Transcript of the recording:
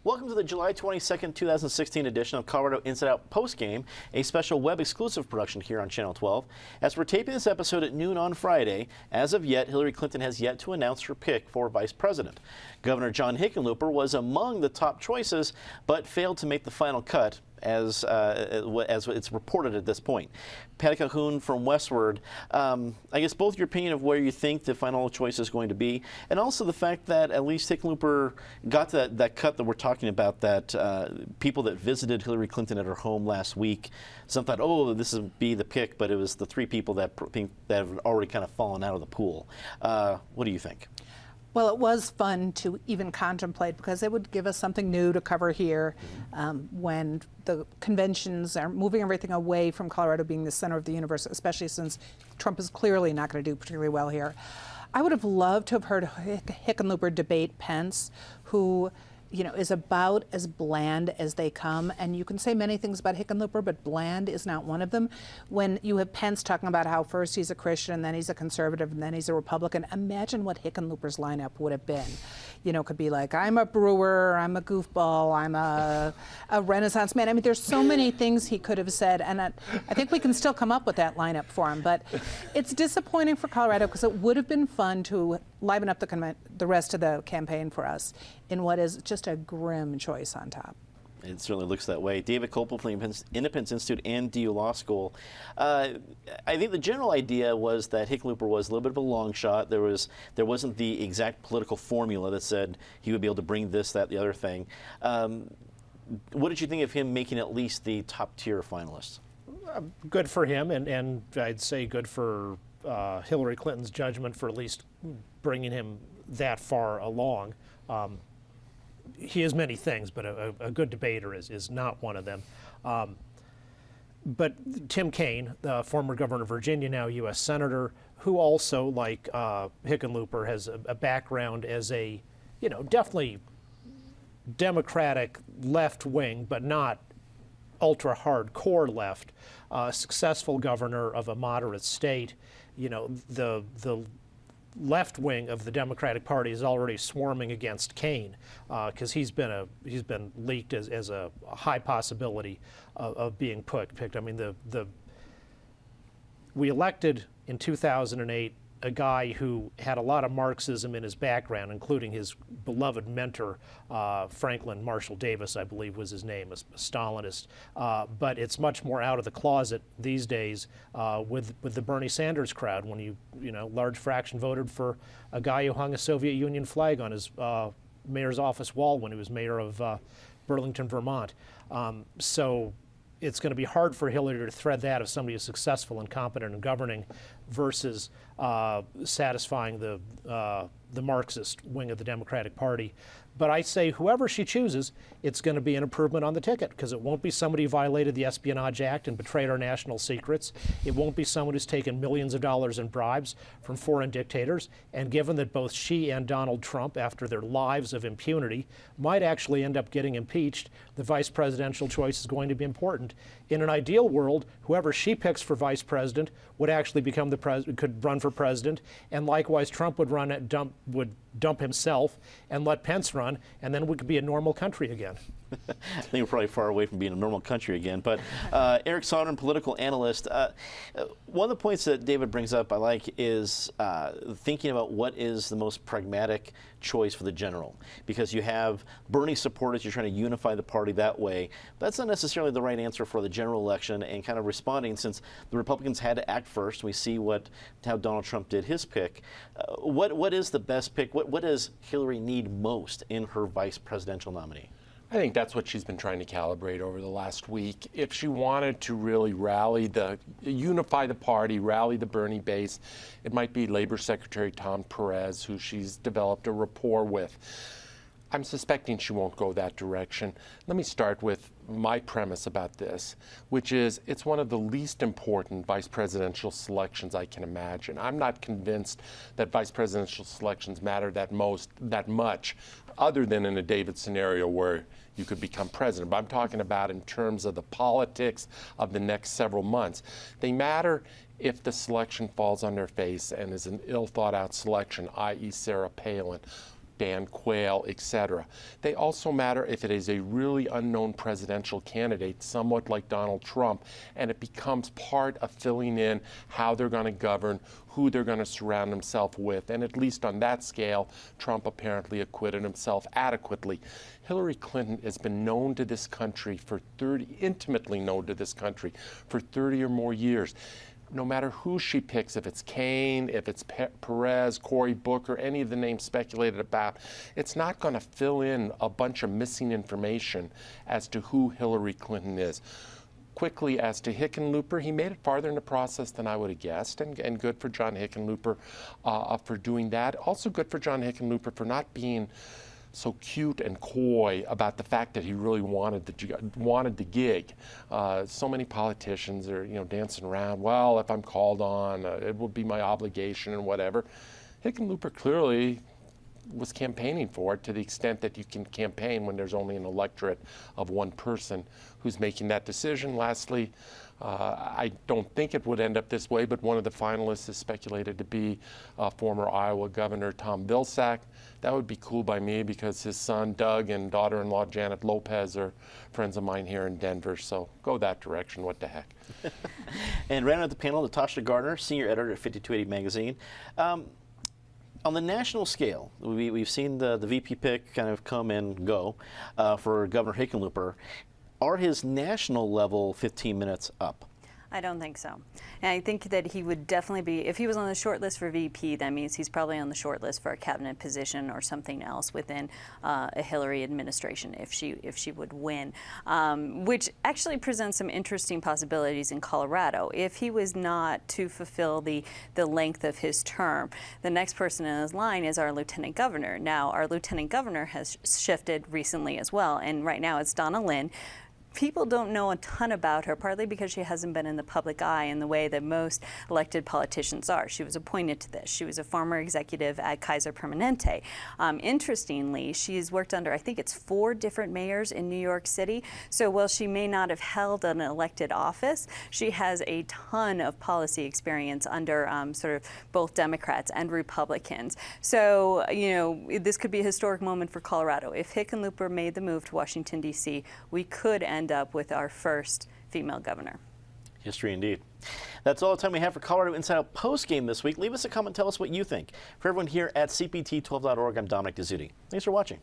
Welcome to the July 22nd, 2016 edition of Colorado Inside Out Postgame, a special web-exclusive production here on Channel 12. As we're taping this episode at noon on Friday, as of yet, Hillary Clinton has yet to announce her pick for vice president. Governor John Hickenlooper was among the top choices, but failed to make the final cut, as it's reported at this point. Patty Calhoun from Westward, I guess both your opinion of where you think the final choice is going to be, and also the fact that at least Hickenlooper got that cut that we're talking about, that people that visited Hillary Clinton at her home last week, some thought, oh, this would be the pick, but it was the three people that have already kind of fallen out of the pool. What do you think? Well, it was fun to even contemplate because it would give us something new to cover here when the conventions are moving everything away from Colorado being the center of the universe, especially since Trump is clearly not going to do particularly well here. I would have loved to have heard Hickenlooper debate Pence, who is about as bland as they come. And you can say many things about Hickenlooper, but bland is not one of them. When you have Pence talking about how first he's a Christian, and then he's a conservative, and then he's a Republican, imagine what Hickenlooper's lineup would have been. It could be like, I'm a brewer, I'm a goofball, I'm a Renaissance man. I mean, there's so many things he could have said, and I think we can still come up with that lineup for him. But it's disappointing for Colorado because it would have been fun to liven up the rest of the campaign for us in what is just a grim choice on top. It certainly looks that way. David Copel from the Independence Institute and DU Law School. I think the general idea was that Hickenlooper was a little bit of a long shot. There wasn't the exact political formula that said he would be able to bring this, that, the other thing. What did you think of him making at least the top tier finalists? Good for him, and I'd say good for Hillary Clinton's judgment for at least bringing him that far along. He is many things, but a good debater is not one of them. But Tim Kaine, the former governor of Virginia, now U.S. Senator, who also, like Hickenlooper, has a background as a, definitely Democratic left wing, but not ultra hardcore left, successful governor of a moderate state. The left wing of the Democratic Party is already swarming against Kaine because he's been leaked as a high possibility of being picked. I mean, we elected in 2008 a guy who had a lot of Marxism in his background, including his beloved mentor, Franklin Marshall Davis, I believe was his name, a Stalinist. But it's much more out of the closet these days with the Bernie Sanders crowd, when large fraction voted for a guy who hung a Soviet Union flag on his mayor's office wall when he was mayor of Burlington, Vermont. So it's going to be hard for Hillary to thread that if somebody is successful and competent in governing versus satisfying the Marxist wing of the Democratic Party. But I say whoever she chooses, it's going to be an improvement on the ticket, because it won't be somebody who violated the Espionage Act and betrayed our national secrets. It won't be someone who's taken millions of dollars in bribes from foreign dictators. And given that both she and Donald Trump, after their lives of impunity, might actually end up getting impeached, the vice presidential choice is going to be important. In an ideal world, whoever she picks for vice president would actually become could run for president, and likewise Trump would dump himself and let Pence run, and then we could be a normal country again. I think we're probably far away from being a normal country again. But Eric Sondren, political analyst, one of the points that David brings up I like is thinking about what is the most pragmatic choice for the general. Because you have Bernie supporters, you're trying to unify the party that way. That's not necessarily the right answer for the general election, and kind of responding, since the Republicans had to act first. We see how Donald Trump did his pick. What is the best pick? What does Hillary need most in her vice presidential nominee? I think that's what she's been trying to calibrate over the last week. If she wanted to really unify the party, rally the Bernie base, it might be Labor Secretary Tom Perez, who she's developed a rapport with. I'm suspecting she won't go that direction. Let me start with my premise about this, which is it's one of the least important vice presidential selections I can imagine. I'm not convinced that vice presidential selections matter that much, other than in a David scenario where you could become president. But I'm talking about in terms of the politics of the next several months. They matter if the selection falls on their face and is an ill-thought-out selection, i.e. Sarah Palin, Dan Quayle, etc. They also matter if it is a really unknown presidential candidate, somewhat like Donald Trump, and it becomes part of filling in how they're going to govern, who they're going to surround themselves with. And at least on that scale, Trump apparently acquitted himself adequately. Hillary Clinton has been known to this country for intimately known to this country for 30 or more years. No matter who she picks, if it's Kaine, if it's Perez, Cory Booker, any of the names speculated about, it's not going to fill in a bunch of missing information as to who Hillary Clinton is. Quickly, as to Hickenlooper, he made it farther in the process than I would have guessed, and good for John Hickenlooper for doing that. Also good for John Hickenlooper for not being so cute and coy about the fact that he really wanted the gig. So many politicians are, dancing around. Well, if I'm called on, it will be my obligation and whatever. Hickenlooper clearly was campaigning for it, to the extent that you can campaign when there's only an electorate of one person who's making that decision. Lastly, I don't think it would end up this way, but one of the finalists is speculated to be former Iowa Governor Tom Vilsack. That would be cool by me, because his son Doug and daughter-in-law Janet Lopez are friends of mine here in Denver, so go that direction, what the heck. And rounding out the panel, Natasha Gardner, senior editor at 5280 Magazine. On the national scale, we've seen the VP pick kind of come and go for Governor Hickenlooper. Are his national level 15 minutes up? I don't think so. And I think that he would definitely be, if he was on the short list for VP, that means he's probably on the short list for a cabinet position or something else within a Hillary administration if she would win, which actually presents some interesting possibilities in Colorado. If he was not to fulfill the length of his term, the next person in his line is our lieutenant governor. Now, our lieutenant governor has shifted recently as well, and right now it's Donna Lynn. People don't know a ton about her, partly because she hasn't been in the public eye in the way that most elected politicians are. She was appointed to this. She was a former executive at Kaiser Permanente. Interestingly, she's worked under, I think it's 4 different mayors in New York City. So while she may not have held an elected office, she has a ton of policy experience under sort of both Democrats and Republicans. So, this could be a historic moment for Colorado. If Hickenlooper made the move to Washington, D.C., we could end up with our first female governor. History indeed. That's all the time we have for Colorado Inside Out postgame this week. Leave us a comment, tell us what you think. For everyone here at CPT12.org, I'm Dominic Dezzutti. Thanks for watching.